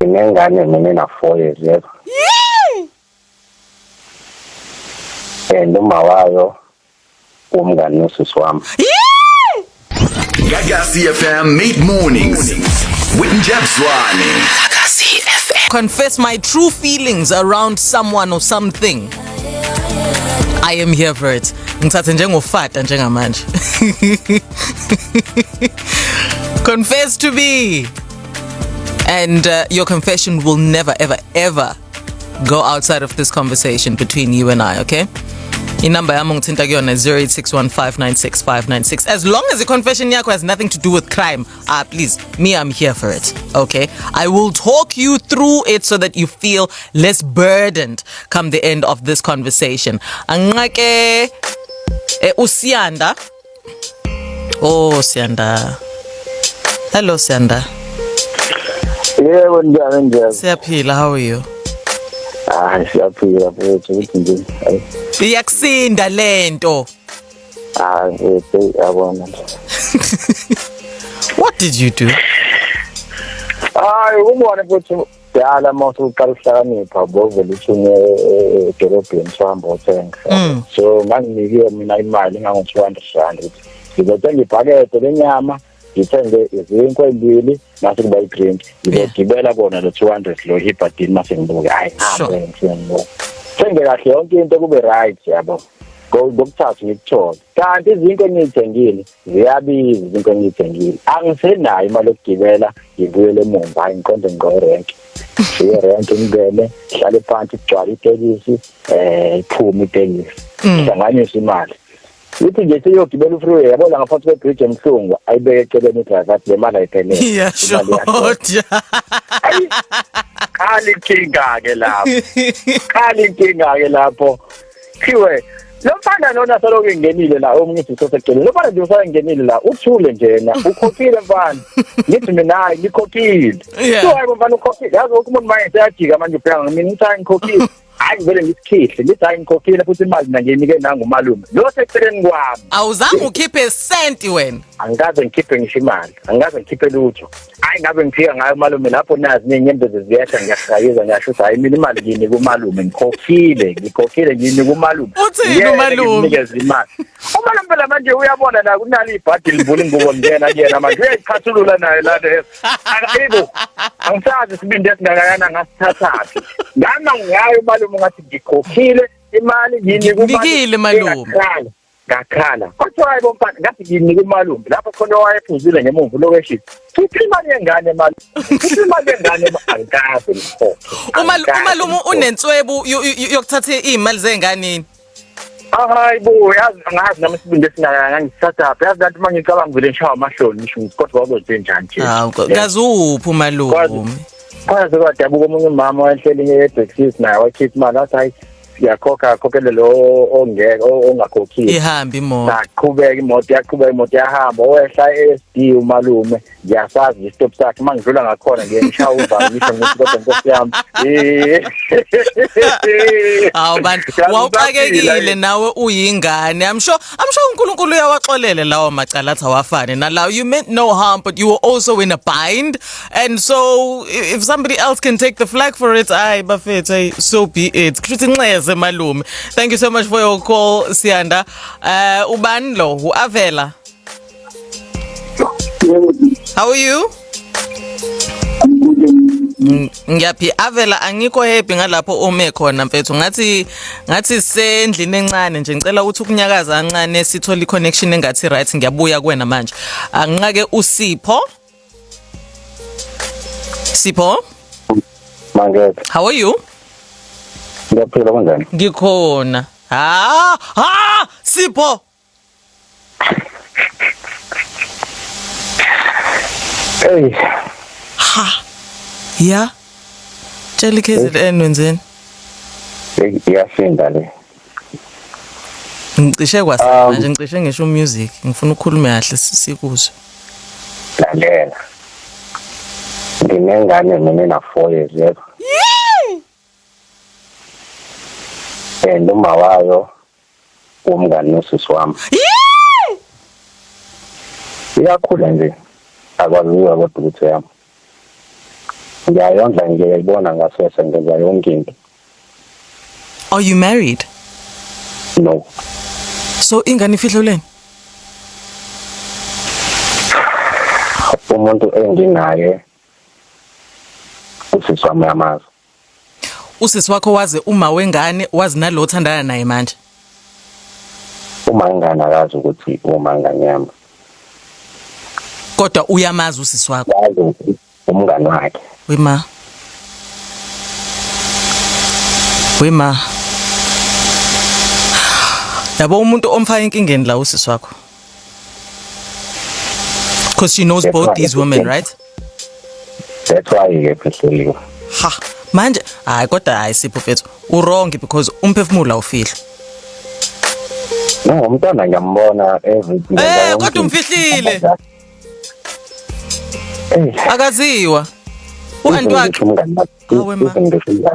Ngingane mina na 4 years yebo. Noma wayo umngane nosisi wami. Gagasi FM Mid Mornings with Njabswane. Gagasi FM. Confess my true feelings around someone or something. I am here for it. Ngithathe njengofata njengamanje. Confess to me. And your confession will never, ever, ever go outside of this conversation between you and I, okay? Inamba yami ngithinta kuyona 0861596596. As long as the confession yakho has nothing to do with crime, please, me, I'm here for it, okay? I will talk you through it so that you feel less burdened come the end of this conversation. Angake uSiyanda. Oh, Siyanda. Hello, Siyanda. Yebo njani. Siyaphila, how are you? Siyaphila mfethu ukuthi nje. Iyakusinda lento. Yabona. What did you do? Ubona mfethu dala mawuthi uqala ukuhlakanipha bovela uthune edolobheni sihamba uthenga. So manginike mina imali ngango 200 rand ukuthi ngizothenga ibhakede lenyama. Ngithenge izinkwa ezimbili mase kuba i-drink ngizogibela kona lo 200 lo hibadini mase ngibuke hayi hambe ngiyena thenge kahle yonke into kube right yabo ngokuthatha ngikuthole kanti izinto engiyithengile ziyabiza izinto engiyithengile angisenayo imali yokugibela ngibuyele emuva hayi ngiqonde ngiqorenk rank ngibele hlale phansi igcwala itekisi iphuma itekisi hlanganisa imali uthi nje seyogibela ufreeway yabona ngaphansi kwebridge emhlungu ayibeke eceleni idriver athi le mali ayiphelele iyashoda khali inkinga ke lapho khiwe lo mfana lona saloku ngenile la omngithi soseceleni lo mfana nje usangenile la uthule njena ukhokhile mfana ngithi mina hayi ngikhokhile so hayi mfana ukhokhile yazi ukuthi umuntu manje seyajika manje ubheka mina ngithi ngikhokhile hayi vele ngikhihle ngithi hayi ngikhokhile futhi imali nangenike nangumalume lo seceleni kwami awuzange ukhiphe senti wena angikaze ngikhiphe ngisho imali angikaze ngikhiphe lutho hayi ngabe ngifika ngayo malume lapho nazi nenyembezi ziyasha ngiyashayeza ngiyasho ukuthi hayi mina imali nginika umalume ngikhokhile nginika umalume uthini umalume nginikeza imali umalume phela manje uyabona la kunali ibhadi livula ingubo ngena kuyena manje uyayikhathulula naye la hayibo angisazi sibinde singakayana ngasithathathi ngama ngayo malume ngathi ngikhokhile imali nginika malume ngakhala kodwa hayibo mfana ngathi nginika umalume lapho khona wayephuzile ngemuva location futhi imali yengane angikaze ngikho umalume unentswebu yokuthatha izimali zengane hayibo yazi angazi nami sibinde singakayana ngisathatha yazi nathi mangicabanga vele ngishawa amahloni ngisho kodwa kwakuze njani nje ngazuphi umalume kwaze kwadabuka omunye umama wayehleli eBrexit naye wakhipha imali athi hayi yakhokhele lo ongakhokhile ihamba imoto yaqhubeka imoto yahamba wehla eSD umalume ngiyasazi istop sakhe mangidlula ngakhona ngiyeshaya uvalo ngisho ngithi kodwa Nkosi yami bantu wawuxakekile nawe uyingane I'm sure uNkulunkulu uyawaxolele lawo macala athi awafane nalawo you meant no harm but you were also in a bind and so if somebody else can take the flag for it bafethu so be it kuthi nxeze malume thank you so much for your call Siyanda ubani lo uAvela how are you ngiyaphi Avela angikho happy ngalapho ome khona mfethu ngathi sendlini encane nje ngicela ukuthi ukunyakaza kancane sithola iconnection engathi right ngiyabuya kuwena manje anginqake uSipho Mangeke how are you ngiyaphila kanjani ngikhona Sipho hey yeah tshela KZN wenzeni iyasinda le ngicishe kwasanje ngicishe ngisho music ngifuna ukukhuluma kahle sikuzwe lalela nginengane mina na 4 years yebo noma wayo umngane nosisi wami iyakhula nje akwaziwa kodwa ukuthi yami ngiyayondla ngiyayibona ngasese ngenza yonke into. Are you married? No. So ingane ifihloleni? Umuntu enginaye usisi wami yamazi. Usisi wakho waze uma wengane wazi nalo othandana naye manje? Uma ingane akazi ukuthi uma nganyama. Kodwa uyamazi usisi wakho? Yazi ukuthi umngane wakhe. Wema. Yabo umuntu omfaka inkingeni la usisi wakho. Because she knows both these women, right? That's why ngiyephehliwe. Ha, manje hayi kodwa hayi Sipho mfethu. Wrong because umphefumulo awufihlo. No, umntwana ngiyambona everything. Kodwa umfihlile. Akaziwa. Uhantu wakhe. Umngane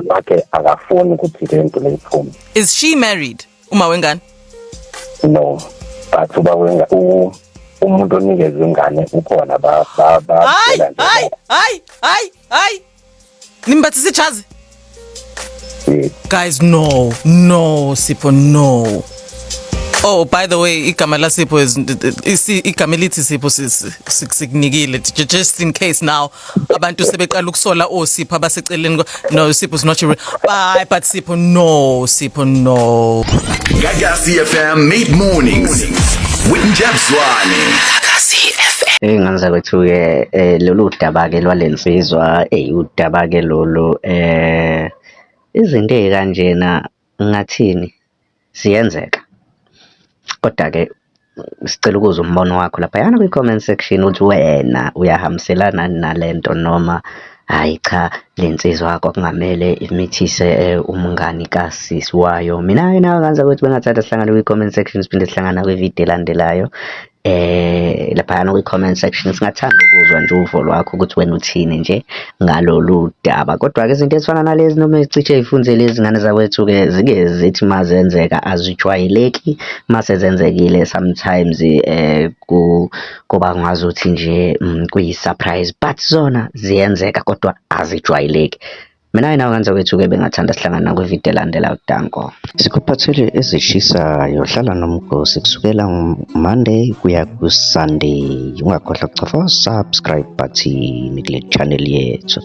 wakhe akafuni ukuthi lento leyiphume. Is she married? Uma wengane? No. But uba wenga umuntu onikeza ingane ukhona ba Hayi. Nimbathise ijazi? Yes. Guys, no, Sipho, no. Oh, by the way, igama la Sipho igama lithi Sipho sikunikile just in case now abantu sebeqala ukusola Sipho abaseceleni. No, Sipho is not your. Bye, but Sipho, no. Gagasi FM Mid Mornings with Njabswane. Gagasi FM. Nganza kwethu lolu daba ke lwalensizwa udaba ke lolu izinto ezikanjena ngathini siyenzeka. Kodwa ke sicela ukuza umbono wakho lapha yana kwi-comment section uthi wena uyahambiselana nalento noma hayi cha lensizwa yakho kungamele imithise umngani kasisi wayo. Mina nganza ukuthi bengathatha sihlangana kwi-comment section siphinde sihlangana kwi-video elandelayo. Lapha yana kwi-comment section singathanda ukuzwa nje uvo lwakho ukuthi wena uthini nje ngalolu daba. Kodwa ke izinto ezifana nalezi noma izicishe ezifunze lezi ngane zakwethu ke zike zithi mazenzeka azijwayeleki mase zenzekile sometimes kuba ngazuthi nje kuyi-surprise but zona ziyenzeka kodwa azijwayeleki. Mina nganza kwethu ke bengathanda sihlangana kwi-video elandelayo. Danko. Sikuphathele ezishisayo, hlala nomgosi kusukela Monday kuya ku-Sunday. Ungakhohlwa ukucofa subscribe button kule channel yethu.